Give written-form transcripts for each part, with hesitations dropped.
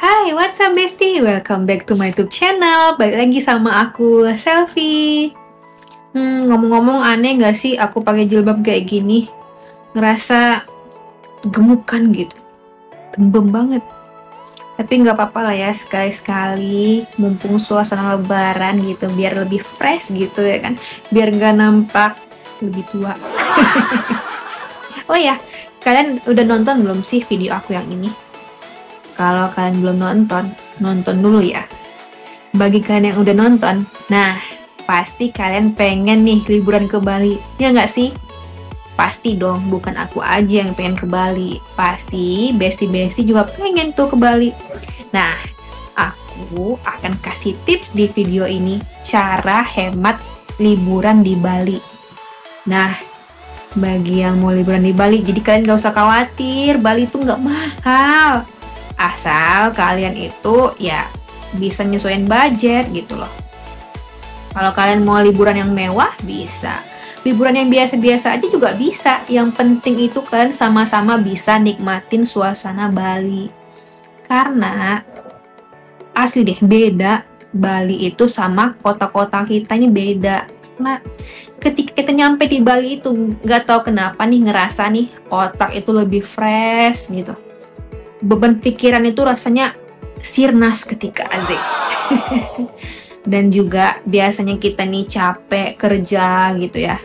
Hai, what's up bestie? Welcome back to my YouTube channel. Balik lagi sama aku, Selfie. Ngomong-ngomong, aneh gak sih aku pakai jilbab kayak gini? Ngerasa gemukan gitu, bembem banget. Tapi nggak apa-apa lah ya, sekali-sekali mumpung suasana lebaran gitu, biar lebih fresh gitu ya kan, biar nggak nampak lebih tua. Oh ya, kalian udah nonton belum sih video aku yang ini? Kalau kalian belum nonton, nonton dulu ya. Bagi kalian yang udah nonton, nah pasti kalian pengen nih liburan ke Bali, ya nggak sih? Pasti dong, bukan aku aja yang pengen ke Bali. Pasti besti-besti juga pengen tuh ke Bali. Nah, aku akan kasih tips di video ini cara hemat liburan di Bali. Nah, bagi yang mau liburan di Bali, jadi kalian gak usah khawatir, Bali itu nggak mahal. Asal kalian itu ya bisa nyesuaiin budget gitu loh. Kalau kalian mau liburan yang mewah, bisa. Liburan yang biasa-biasa aja juga bisa. Yang penting itu kalian sama-sama bisa nikmatin suasana Bali. Karena asli deh, beda. Bali itu sama kota-kota kita ini beda. Karena ketika kita nyampe di Bali itu, nggak tahu kenapa nih ngerasa nih otak itu lebih fresh gitu. Beban pikiran itu rasanya sirnas ketika azik. Dan juga biasanya kita nih capek kerja gitu ya,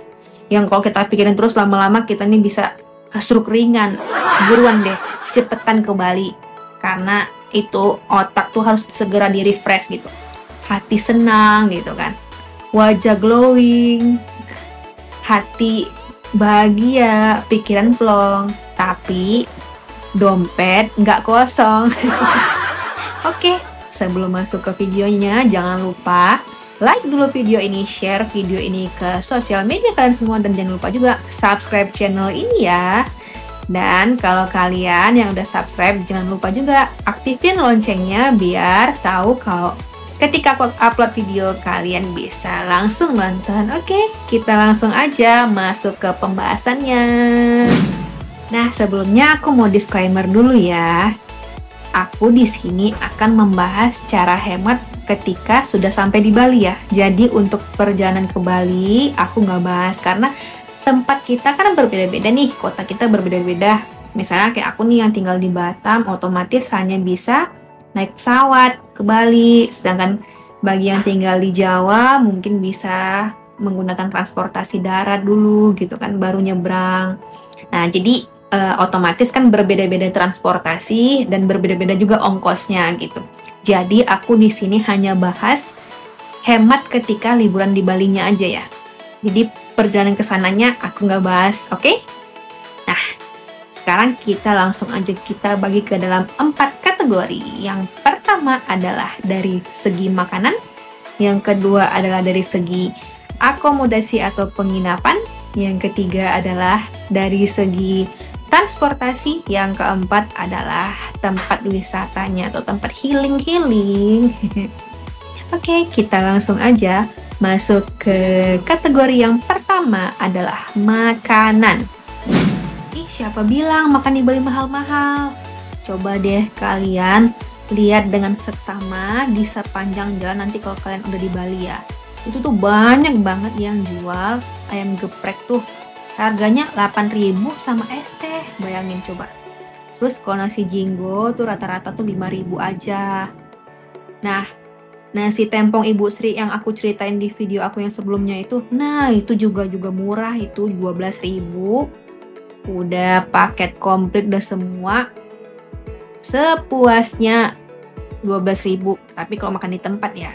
yang kalau kita pikirin terus lama-lama kita nih bisa stroke ringan. Buruan deh, cepetan ke Bali, karena itu otak tuh harus segera di refresh gitu, hati senang gitu kan, wajah glowing, hati bahagia, pikiran plong, tapi dompet nggak kosong. Oke, sebelum masuk ke videonya, jangan lupa like dulu video ini, share video ini ke sosial media kalian semua, dan jangan lupa juga subscribe channel ini ya. Dan kalau kalian yang udah subscribe, jangan lupa juga aktifin loncengnya biar tahu kalau ketika aku upload video kalian bisa langsung nonton. Oke, kita langsung aja masuk ke pembahasannya. Nah, sebelumnya aku mau disclaimer dulu ya. Aku di sini akan membahas cara hemat ketika sudah sampai di Bali ya. Jadi untuk perjalanan ke Bali aku nggak bahas karena tempat kita kan berbeda-beda nih, kota kita berbeda-beda. Misalnya kayak aku nih yang tinggal di Batam, otomatis hanya bisa naik pesawat ke Bali. Sedangkan bagi yang tinggal di Jawa mungkin bisa menggunakan transportasi darat dulu gitu kan, baru nyebrang. Nah, jadi otomatis kan berbeda-beda transportasi dan berbeda-beda juga ongkosnya gitu. Jadi aku di sini hanya bahas hemat ketika liburan di Balinya aja ya. Jadi perjalanan ke sananya aku nggak bahas, oke? Nah, sekarang kita langsung aja kita bagi ke dalam 4 kategori. Yang pertama adalah dari segi makanan, yang kedua adalah dari segi akomodasi atau penginapan, yang ketiga adalah dari segi transportasi, yang keempat adalah tempat wisatanya atau tempat healing. Oke, kita langsung aja masuk ke kategori yang pertama adalah makanan. Siapa bilang makan di Bali mahal-mahal? Coba deh kalian lihat dengan seksama di sepanjang jalan nanti kalau kalian udah di Bali ya. Itu tuh banyak banget yang jual ayam geprek tuh. Harganya 8.000 sama es teh, bayangin coba. Terus kalau nasi jinggo tuh rata-rata tuh 5.000 aja. Nah, nasi tempong Ibu Sri yang aku ceritain di video aku yang sebelumnya itu, nah itu juga murah, itu 12.000. Udah paket komplit, udah semua sepuasnya 12.000, tapi kalau makan di tempat ya.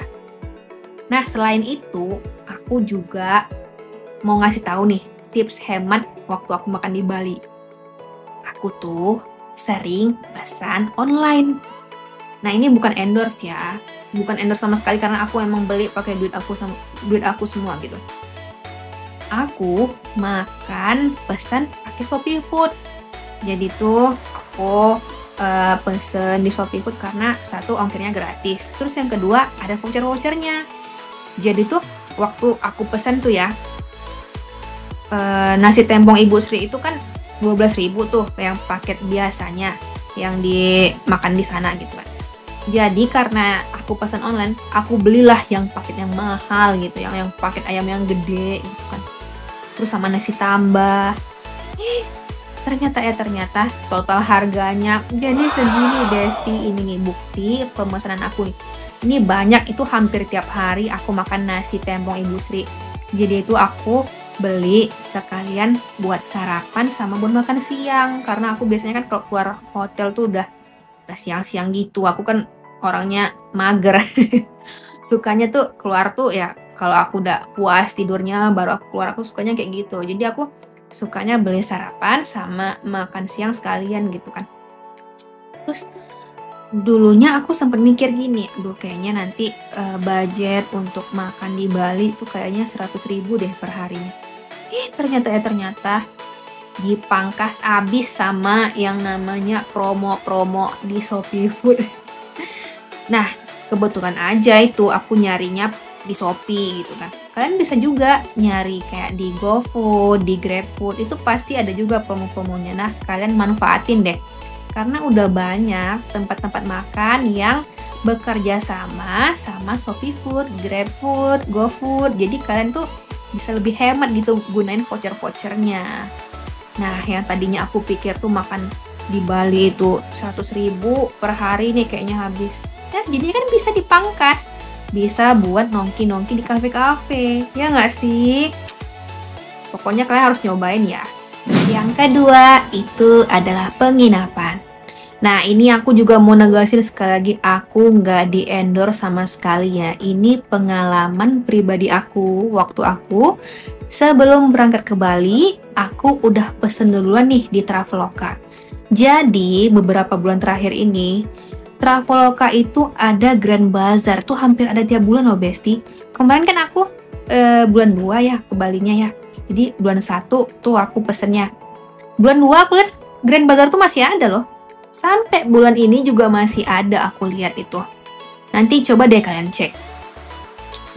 Nah, selain itu, aku juga mau ngasih tahu nih tips hemat waktu aku makan di Bali. Aku tuh sering pesan online. Nah, ini bukan endorse ya, bukan endorse sama sekali karena aku emang beli pakai duit aku semua gitu. Aku makan pesan pakai Shopee Food. Jadi tuh aku pesen di Shopee Food karena satu, ongkirnya gratis. Terus yang kedua ada vouchernya. Jadi tuh waktu aku pesan tuh ya, nasi tempong Ibu Sri itu kan 12.000 tuh yang paket biasanya yang dimakan di sana gitu kan. Jadi karena aku pesan online, aku belilah yang paket yang mahal gitu, yang paket ayam yang gede gitu kan. Terus sama nasi tambah. Ih, ternyata total harganya jadi segini Besti. Ini nih bukti pemesanan aku nih. Ini banyak, itu hampir tiap hari aku makan nasi tempong Ibu Sri. Jadi itu aku beli sekalian buat sarapan sama buat makan siang. Karena aku biasanya kan kalau keluar hotel tuh udah siang-siang gitu. Aku kan orangnya mager. Sukanya tuh keluar tuh ya kalau aku udah puas tidurnya baru aku keluar, aku sukanya kayak gitu. Jadi aku sukanya beli sarapan sama makan siang sekalian gitu kan. Terus dulunya aku sempat mikir gini, aduh kayaknya nanti budget untuk makan di Bali tuh kayaknya 100.000 deh per harinya. Ternyata dipangkas abis sama yang namanya promo-promo di Shopee Food. Nah, kebetulan aja itu aku nyarinya di Shopee gitu kan. Kalian bisa juga nyari kayak di GoFood, di GrabFood, itu pasti ada juga promo-promonya. Nah, kalian manfaatin deh. Karena udah banyak tempat-tempat makan yang bekerja sama Shopee Food, GrabFood, GoFood. Jadi kalian tuh bisa lebih hemat gitu gunain voucher-vouchernya. Nah, yang tadinya aku pikir tuh makan di Bali itu 100.000 per hari nih kayaknya habis. Nah, jadinya kan bisa dipangkas. Bisa buat nongki-nongki di kafe-kafe. Ya nggak sih? Pokoknya kalian harus nyobain ya. Yang kedua itu adalah penginapan. Nah, ini aku juga mau negasin sekali lagi, aku nggak di-endorse sama sekali ya. Ini pengalaman pribadi aku. Waktu aku sebelum berangkat ke Bali, aku udah pesen duluan nih di Traveloka. Jadi, beberapa bulan terakhir ini, Traveloka itu ada Grand Bazaar. Tuh hampir ada tiap bulan loh, Besti. Kemarin kan aku bulan 2 ya ke Balinya ya. Jadi, bulan 1 tuh aku pesennya. Bulan 2 aku lihat Grand Bazaar tuh masih ada loh. Sampai bulan ini juga masih ada, aku lihat itu. Nanti coba deh kalian cek.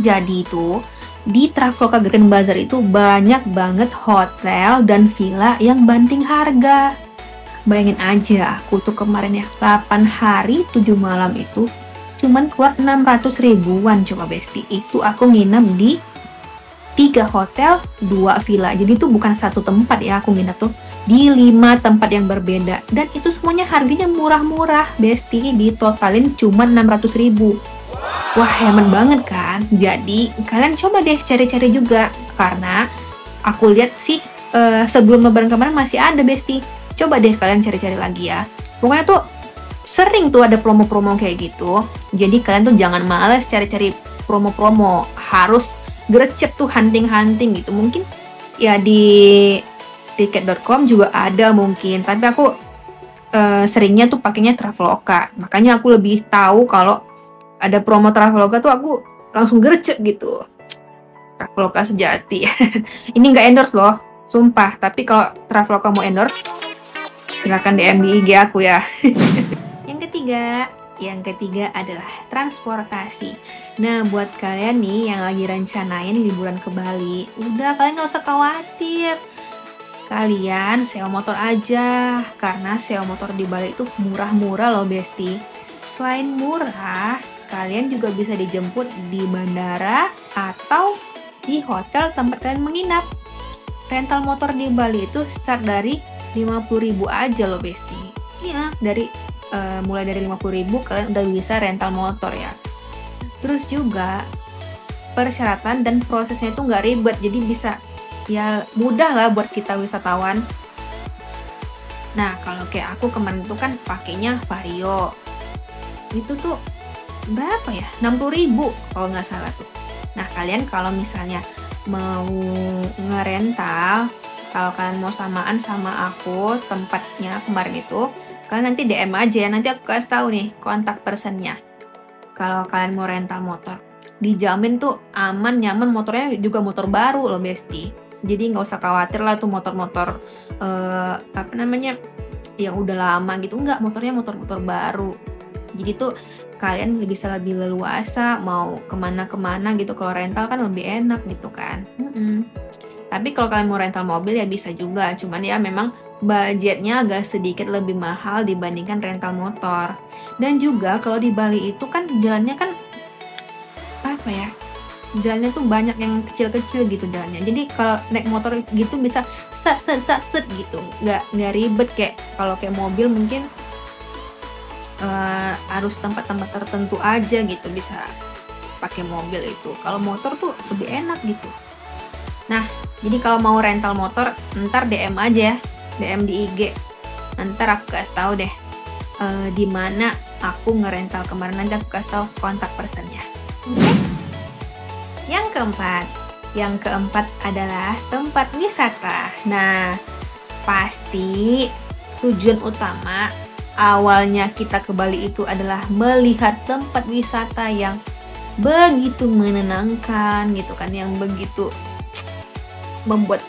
Jadi itu di Traveloka Grand Bazaar itu banyak banget hotel dan villa yang banting harga. Bayangin aja, aku tuh kemarin ya 8 hari 7 malam itu cuman keluar 600 ribuan coba Besti. Itu aku nginep di 3 hotel, 2 villa. Jadi itu bukan satu tempat ya aku nginep tuh, di 5 tempat yang berbeda. Dan itu semuanya harganya murah-murah Besti, ditotalin cuma 600 ribu. Wah, hemat banget kan? Jadi kalian coba deh cari-cari juga. Karena aku lihat sih sebelum lebaran kemarin masih ada Besti. Coba deh kalian cari-cari lagi ya. Pokoknya tuh sering tuh ada promo-promo kayak gitu. Jadi kalian tuh jangan males cari-cari promo-promo. Harus gercep tuh hunting-hunting gitu. Mungkin ya di tiket.com juga ada mungkin. Tapi aku seringnya tuh pakainya Traveloka. Makanya aku lebih tahu kalau ada promo Traveloka tuh aku langsung gercep gitu. Traveloka sejati. Ini nggak endorse loh, sumpah. Tapi kalau Traveloka mau endorse, silakan DM di IG aku ya. Yang ketiga adalah transportasi. Nah, buat kalian nih yang lagi rencanain liburan ke Bali, udah kalian nggak usah khawatir. Kalian sewa motor aja, karena sewa motor di Bali itu murah-murah loh Besti. Selain murah, kalian juga bisa dijemput di bandara atau di hotel tempat kalian menginap. Rental motor di Bali itu start dari 50.000 aja loh Besti. Iya, mulai dari 50.000 kalian udah bisa rental motor ya. Terus juga persyaratan dan prosesnya itu nggak ribet, jadi bisa ya mudah lah buat kita wisatawan. Nah, kalau kayak aku kemarin itu kan pakainya Vario. Itu tuh berapa ya? 60.000 kalau nggak salah tuh. Nah, kalian kalau misalnya mau ngerental, kalau kalian mau samaan sama aku tempatnya kemarin itu, kalian nanti DM aja ya, nanti aku kasih tahu nih kontak personnya. Kalau kalian mau rental motor, dijamin tuh aman, nyaman, motornya juga motor baru loh Besti. Jadi nggak usah khawatir lah tuh motor-motor yang udah lama gitu, nggak, motornya motor-motor baru. Jadi tuh kalian bisa lebih leluasa mau kemana-kemana gitu. Kalau rental kan lebih enak gitu kan. Tapi kalau kalian mau rental mobil ya bisa juga, cuman ya memang budgetnya agak sedikit lebih mahal dibandingkan rental motor. Dan juga kalau di Bali itu kan jalannya kan apa ya, jalannya tuh banyak yang kecil-kecil gitu jalannya. Jadi kalau naik motor gitu bisa set gitu, nggak ribet kayak kalau kayak mobil mungkin harus tempat-tempat tertentu aja gitu bisa pakai mobil itu. Kalau motor tuh lebih enak gitu. Nah, jadi kalau mau rental motor ntar DM aja ya, DM di IG. Ntar aku kasih tahu deh di mana aku ngerental kemarin, nanti aku kasih tahu kontak personnya. Oke? Yang keempat adalah tempat wisata. Nah, pasti tujuan utama awalnya kita ke Bali itu adalah melihat tempat wisata yang begitu menenangkan gitu kan, yang begitu membuat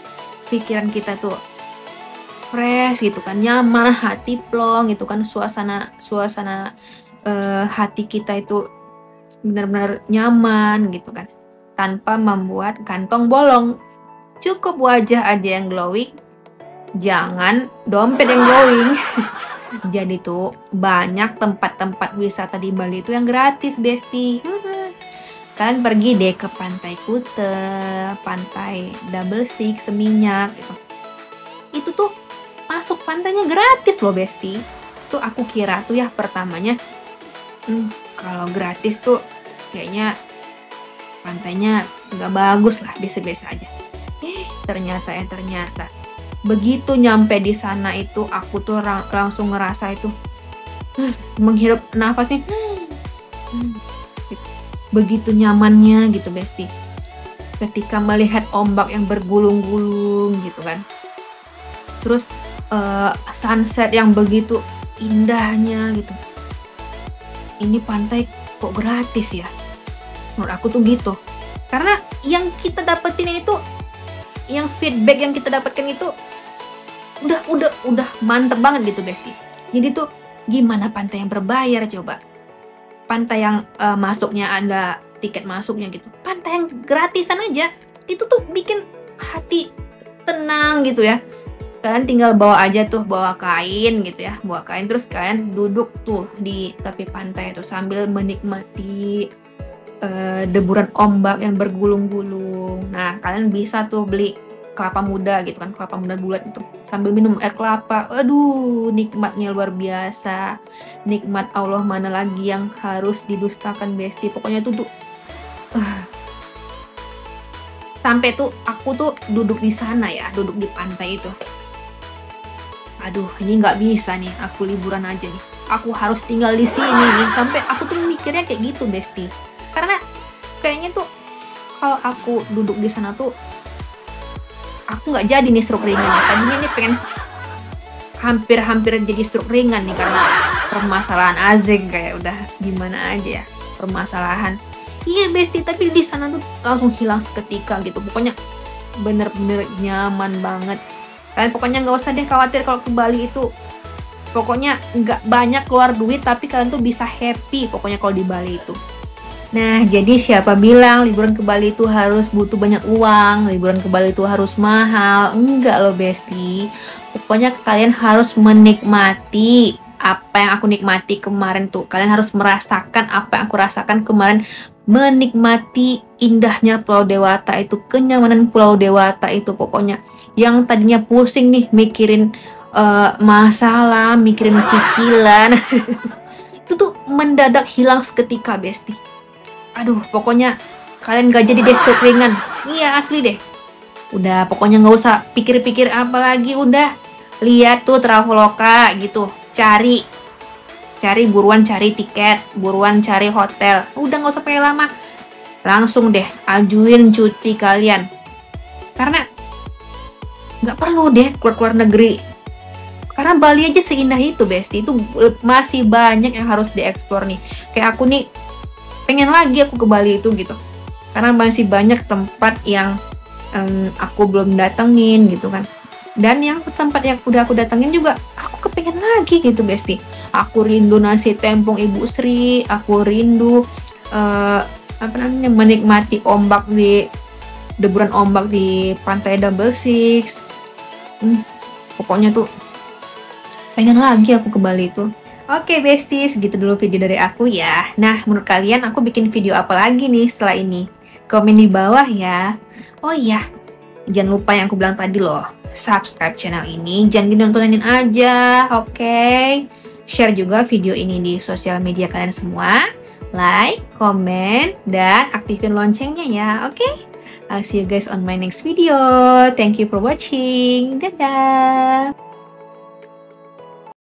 pikiran kita tuh fresh gitu kan, nyaman, hati plong gitu kan, suasana hati kita itu benar-benar nyaman gitu kan, tanpa membuat kantong bolong. Cukup wajah aja yang glowing, jangan dompet yang glowing. Jadi tuh banyak tempat-tempat wisata di Bali itu yang gratis, Besti. Kalian pergi deh ke Pantai Kuta, Pantai Double Stick, Seminyak gitu. Itu tuh masuk pantainya gratis loh, Besti. Tuh aku kira tuh ya pertamanya kalau gratis tuh kayaknya pantainya nggak bagus lah, biasa-biasa aja. Ternyata begitu nyampe di sana itu aku tuh langsung ngerasa itu menghirup nafas nih, begitu nyamannya gitu, Besti, ketika melihat ombak yang bergulung-gulung gitu kan, terus sunset yang begitu indahnya gitu. Ini pantai kok gratis ya, menurut aku tuh gitu. Karena yang kita dapetin itu, yang feedback yang kita dapatkan itu udah mantep banget gitu, Besti. Jadi tuh gimana pantai yang berbayar coba, pantai yang masuknya ada tiket masuknya gitu, pantai yang gratisan aja itu tuh bikin hati tenang gitu ya. Kalian tinggal bawa kain gitu ya, bawa kain, terus kalian duduk tuh di tepi pantai itu sambil menikmati deburan ombak yang bergulung-gulung. Nah, kalian bisa tuh beli kelapa muda gitu kan, kelapa muda bulat itu, sambil minum air kelapa. Aduh, nikmatnya luar biasa. Nikmat Allah mana lagi yang harus didustakan, Besti. Pokoknya tuh sampai tuh aku tuh duduk di sana ya, duduk di pantai itu. Aduh, ini nggak bisa nih, aku liburan aja nih. Aku harus tinggal di sini nih. Sampai aku tuh mikirnya kayak gitu, Besti. Karena kayaknya tuh kalau aku duduk di sana tuh aku nggak jadi nih stroke ringan. Tadinya nih pengen hampir jadi stroke ringan nih karena permasalahan azing, kayak udah gimana aja ya permasalahan. Iya, Besti, tapi di sana tuh langsung hilang seketika gitu. Pokoknya bener-bener nyaman banget. Kalian pokoknya nggak usah deh khawatir kalau ke Bali itu. Pokoknya nggak banyak keluar duit, tapi kalian tuh bisa happy pokoknya kalau di Bali itu. Nah, jadi siapa bilang liburan ke Bali itu harus butuh banyak uang, liburan ke Bali itu harus mahal? Enggak loh, Besti. Pokoknya kalian harus menikmati apa yang aku nikmati kemarin tuh. Kalian harus merasakan apa yang aku rasakan kemarin, menikmati indahnya Pulau Dewata itu, kenyamanan Pulau Dewata itu. Pokoknya yang tadinya pusing nih mikirin masalah, mikirin cicilan itu tuh mendadak hilang seketika, Besti. Aduh, pokoknya kalian gak jadi deh stroke ringan. Iya, asli deh. Udah, pokoknya nggak usah pikir-pikir apa lagi. Udah, lihat tuh Traveloka gitu, cari buruan, cari tiket, buruan cari hotel. Udah, nggak usah pakai lama, langsung deh ajuin cuti kalian. Karena nggak perlu deh keluar negeri. Karena Bali aja seindah itu, Besti. Itu masih banyak yang harus dieksplor nih. Kayak aku nih pengen lagi aku ke Bali itu gitu. Karena masih banyak tempat yang aku belum datengin gitu kan. Dan yang tempat yang udah aku datengin juga aku kepengen lagi gitu, Besti. Aku rindu nasi tempong Ibu Sri, aku rindu menikmati ombak di deburan ombak di pantai Double Six. Pokoknya tuh pengen lagi aku ke Bali tuh. Oke besties, segitu dulu video dari aku ya. Nah, menurut kalian aku bikin video apa lagi nih setelah ini? Komen di bawah ya. Oh iya, jangan lupa yang aku bilang tadi loh, subscribe channel ini, jangan ditontonin aja, oke? Share juga video ini di sosial media kalian semua. Like, comment, dan aktifin loncengnya ya, oke? I'll see you guys on my next video. Thank you for watching. Dadah!